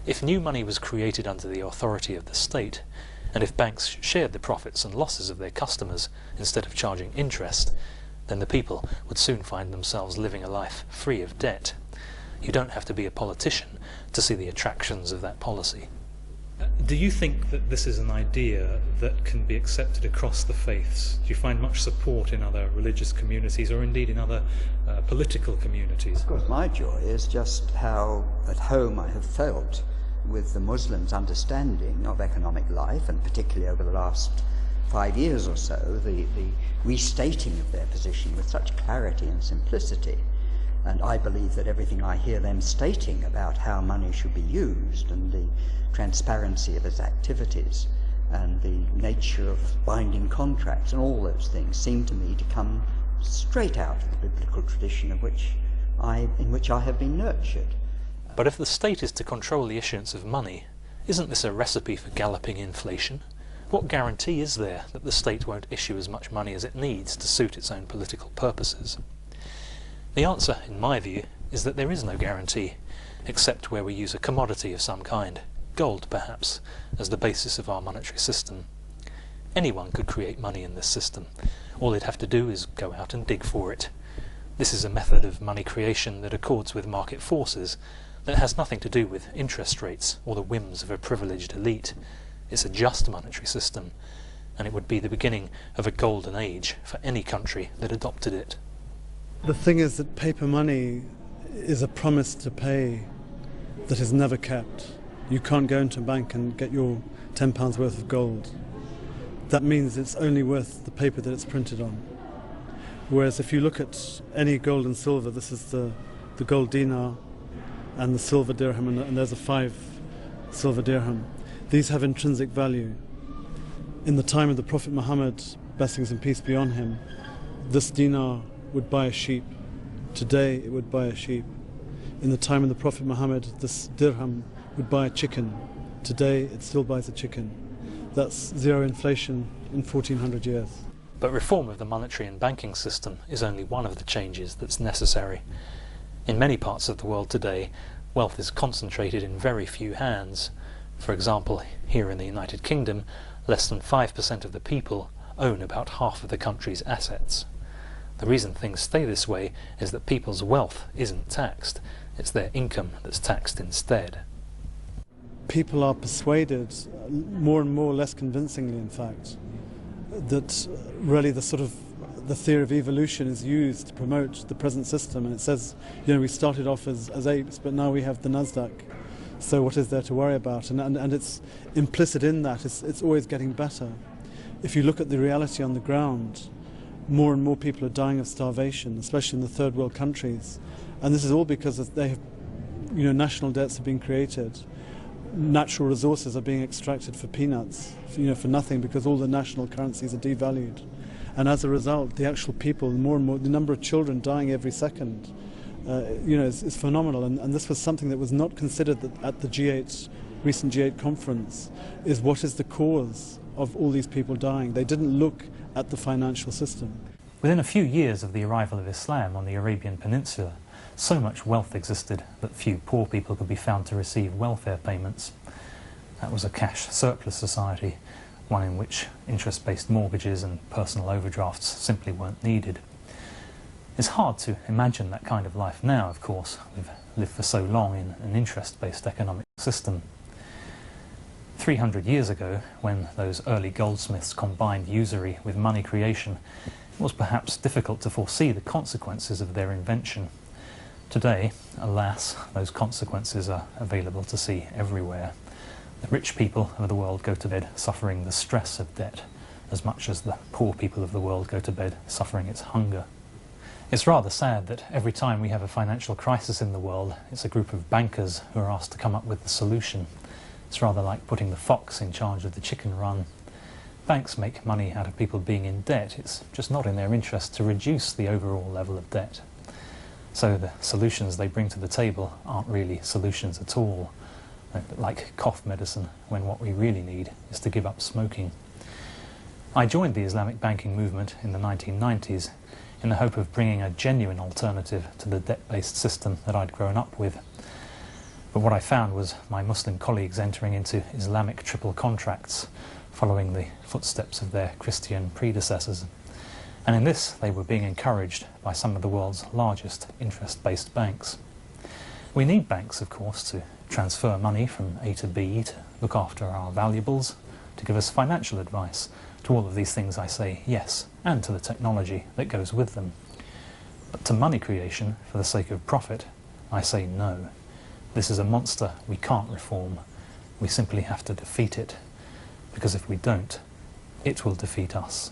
If new money was created under the authority of the state, and if banks shared the profits and losses of their customers instead of charging interest, then the people would soon find themselves living a life free of debt. You don't have to be a politician to see the attractions of that policy. Do you think that this is an idea that can be accepted across the faiths? Do you find much support in other religious communities or indeed in other political communities? Of course, my joy is just how at home I have felt with the Muslims' understanding of economic life, and particularly over the last 5 years or so, the restating of their position with such clarity and simplicity. And I believe that everything I hear them stating about how money should be used and the transparency of its activities and the nature of binding contracts and all those things seem to me to come straight out of the biblical tradition in which I have been nurtured. But if the state is to control the issuance of money, isn't this a recipe for galloping inflation? What guarantee is there that the state won't issue as much money as it needs to suit its own political purposes? The answer, in my view, is that there is no guarantee, except where we use a commodity of some kind, gold perhaps, as the basis of our monetary system. Anyone could create money in this system. All they'd have to do is go out and dig for it. This is a method of money creation that accords with market forces, that has nothing to do with interest rates or the whims of a privileged elite. It's a just monetary system, and it would be the beginning of a golden age for any country that adopted it. The thing is that paper money is a promise to pay that is never kept. You can't go into a bank and get your £10 worth of gold. That means it's only worth the paper that it's printed on. Whereas if you look at any gold and silver, this is the gold dinar and the silver dirham, and there's a 5 silver dirham. These have intrinsic value. In the time of the Prophet Muhammad, blessings and peace be on him, this dinar would buy a sheep. Today it would buy a sheep. In the time of the Prophet Muhammad, this dirham would buy a chicken. Today it still buys a chicken. That's zero inflation in 1400 years. But reform of the monetary and banking system is only one of the changes that's necessary. In many parts of the world today, wealth is concentrated in very few hands. For example, here in the United Kingdom, less than 5% of the people own about half of the country's assets. The reason things stay this way is that people's wealth isn't taxed. It's their income that's taxed instead. People are persuaded, more and more, less convincingly in fact, that really the theory of evolution is used to promote the present system. And it says, you know, we started off as apes, but now we have the Nasdaq. So what is there to worry about? And it's implicit in that. It's always getting better. If you look at the reality on the ground, more and more people are dying of starvation, especially in the third world countries. And this is all because they have, you know, national debts have been created. Natural resources are being extracted for peanuts, for nothing, because all the national currencies are devalued. And as a result, the actual people, more and more, the number of children dying every second, is phenomenal. And this was something that was not considered at the recent G8 conference, is what is the cause of all these people dying. They didn't look at the financial system. Within a few years of the arrival of Islam on the Arabian Peninsula, so much wealth existed that few poor people could be found to receive welfare payments. That was a cash surplus society, one in which interest-based mortgages and personal overdrafts simply weren't needed. It's hard to imagine that kind of life now, of course. We've lived for so long in an interest-based economic system. 300 years ago, when those early goldsmiths combined usury with money creation, it was perhaps difficult to foresee the consequences of their invention. Today, alas, those consequences are available to see everywhere. The rich people of the world go to bed suffering the stress of debt, as much as the poor people of the world go to bed suffering its hunger. It's rather sad that every time we have a financial crisis in the world, it's a group of bankers who are asked to come up with the solution. It's rather like putting the fox in charge of the chicken run. Banks make money out of people being in debt. It's just not in their interest to reduce the overall level of debt. So the solutions they bring to the table aren't really solutions at all, like cough medicine, when what we really need is to give up smoking. I joined the Islamic banking movement in the 1990s in the hope of bringing a genuine alternative to the debt-based system that I'd grown up with. But what I found was my Muslim colleagues entering into Islamic triple contracts, following the footsteps of their Christian predecessors. And in this, they were being encouraged by some of the world's largest interest-based banks. We need banks, of course, to transfer money from A to B, to look after our valuables, to give us financial advice. To all of these things I say yes, and to the technology that goes with them. But to money creation for the sake of profit, I say no. This is a monster we can't reform. We simply have to defeat it, because if we don't, it will defeat us.